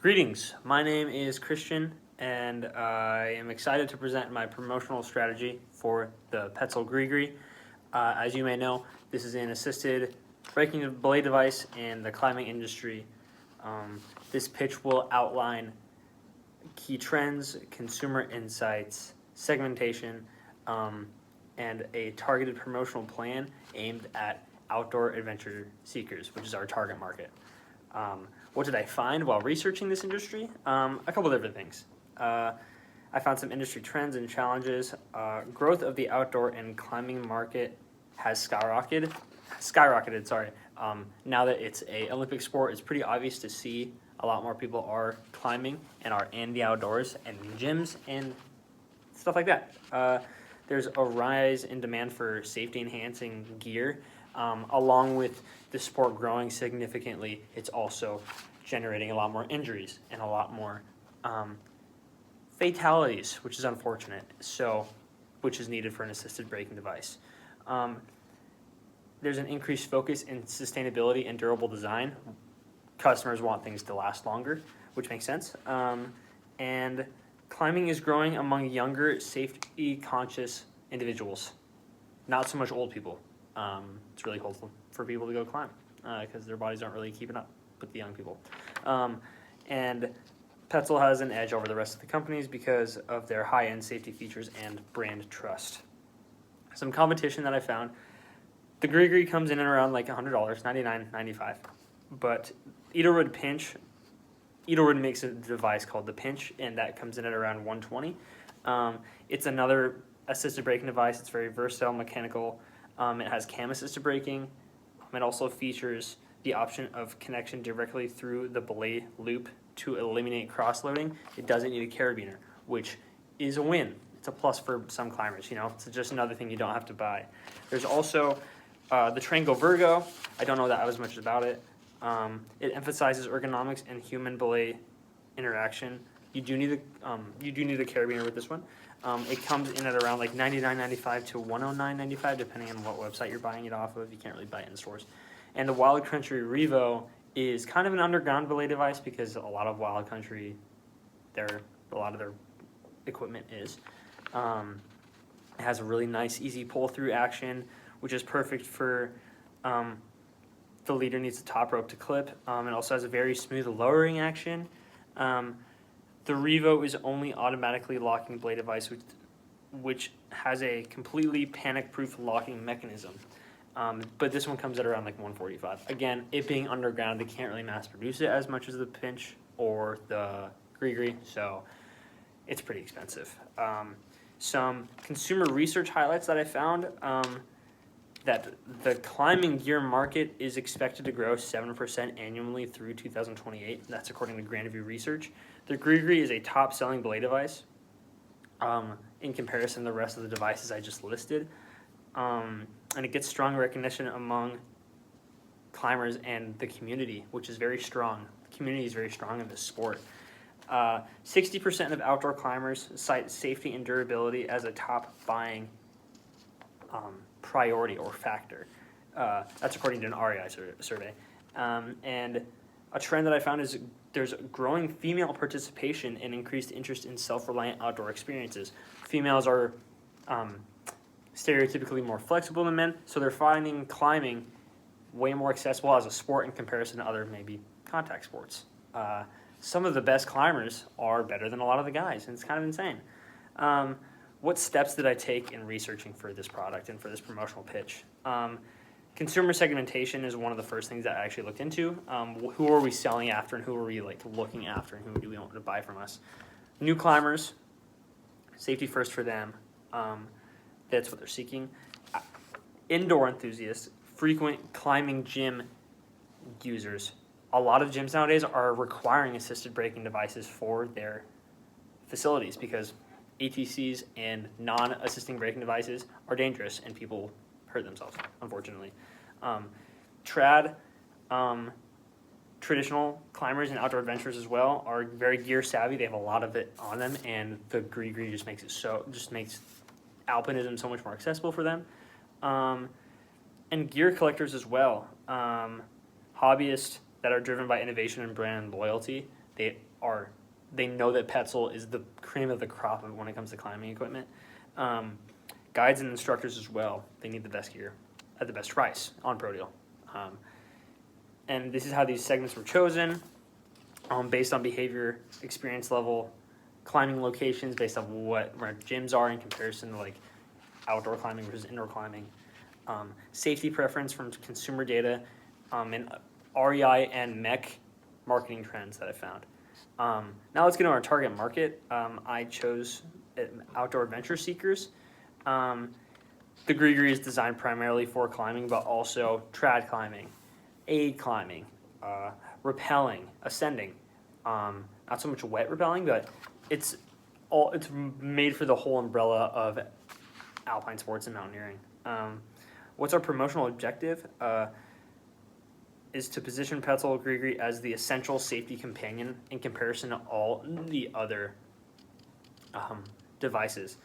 Greetings, my name is Christian, and I am excited to present my promotional strategy for the Petzl GRIGRI. As you may know, this is an assisted braking belay device in the climbing industry. This pitch will outline key trends, consumer insights, segmentation, and a targeted promotional plan aimed at outdoor adventure seekers, which is our target market. What did I find while researching this industry? A couple different things. I found some industry trends and challenges. Growth of the outdoor and climbing market has skyrocketed. Now that it's an Olympic sport, it's pretty obvious to see a lot more people are climbing and are in the outdoors and in gyms and stuff like that. There's a rise in demand for safety-enhancing gear. Along with the sport growing significantly, it's also generating a lot more injuries and a lot more fatalities, which is unfortunate, which is needed for an assisted braking device. There's an increased focus in sustainability and durable design. Customers want things to last longer, which makes sense. And climbing is growing among younger, safety-conscious individuals, not so much old people. It's really helpful for people to go climb because their bodies aren't really keeping up with the young people. And Petzl has an edge over the rest of the companies because of their high-end safety features and brand trust. Some competition that I found, the GRIGRI comes in at around like $100, $99.95. But Edelwood makes a device called the Pinch, and that comes in at around $120. It's another assisted braking device. It's very versatile, mechanical. It has cam-assisted braking. It also features the option of connection directly through the belay loop to eliminate cross-loading. It doesn't need a carabiner, which is a win. It's a plus for some climbers. It's just another thing you don't have to buy. There's also the Trango Virgo. I don't know that as much about it. It emphasizes ergonomics and human belay interaction. You do need a carabiner with this one. It comes in at around like $99.95 to $109.95, depending on what website you're buying it off of. You can't really buy it in stores. And the Wild Country Revo is kind of an underground belay device because a lot of Wild Country, a lot of their equipment is. It has a really nice, easy pull-through action, which is perfect for the leader needs the top rope to clip. It also has a very smooth lowering action. The Revo is only automatically locking belay device, which has a completely panic-proof locking mechanism. But this one comes at around like $145. Again, it being underground, they can't really mass produce it as much as the Pinch or the GRIGRI, so it's pretty expensive. Some consumer research highlights that I found, that the climbing gear market is expected to grow 7% annually through 2028. That's according to Grandview Research. The GRIGRI is a top-selling belay device in comparison to the rest of the devices I just listed. And it gets strong recognition among climbers and the community, which is very strong. The community is very strong in this sport. 60% of outdoor climbers cite safety and durability as a top buying priority or factor. That's according to an REI survey. And a trend that I found is there's growing female participation and increased interest in self-reliant outdoor experiences. Females are stereotypically more flexible than men, so they're finding climbing way more accessible as a sport in comparison to other maybe contact sports. Some of the best climbers are better than a lot of the guys, and it's kind of insane. What steps did I take in researching for this product and for this promotional pitch? Consumer segmentation is one of the first things that I actually looked into. Who are we selling after, and who are we looking after, and who do we want to buy from us? New climbers, safety first for them. That's what they're seeking. Indoor enthusiasts, frequent climbing gym users. A lot of gyms nowadays are requiring assisted braking devices for their facilities because ATCs and non-assisting braking devices are dangerous and people hurt themselves, unfortunately. Traditional climbers and outdoor adventurers as well are very gear savvy. They have a lot of it on them, and the GRIGRI just makes alpinism so much more accessible for them. And gear collectors as well. Hobbyists that are driven by innovation and brand loyalty. they know that Petzl is the cream of the crop when it comes to climbing equipment. Guides and instructors as well. They need the best gear at the best price on Pro Deal. And this is how these segments were chosen, based on behavior, experience level, climbing locations based on where gyms are in comparison to like outdoor climbing versus indoor climbing. Safety preference from consumer data, and REI and MEC marketing trends that I found. Now let's get on our target market. I chose outdoor adventure seekers. The GRIGRI is designed primarily for climbing, but also trad climbing, aid climbing, rappelling, ascending. Not so much wet rappelling, but it's made for the whole umbrella of alpine sports and mountaineering. What's our promotional objective? Is to position Petzl GRIGRI as the essential safety companion in comparison to all the other devices.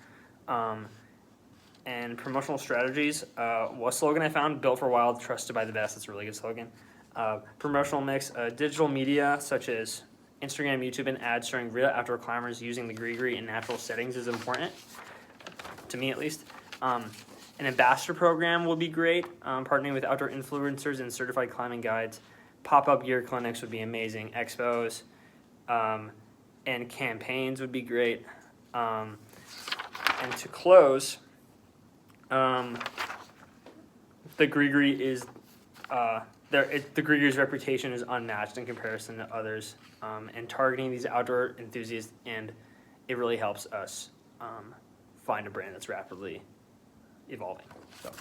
And promotional strategies, what slogan I found, built for wild, trusted by the best. That's a really good slogan. Promotional mix, digital media such as Instagram, YouTube, and ads showing real outdoor climbers using the GRIGRI in natural settings is important, to me at least. An ambassador program would be great, partnering with outdoor influencers and certified climbing guides. Pop-up gear clinics would be amazing. Expos and campaigns would be great. And to close, the GRIGRI is the GRIGRI's reputation is unmatched in comparison to others, and targeting these outdoor enthusiasts, and it really helps us find a brand that's rapidly evolving. So.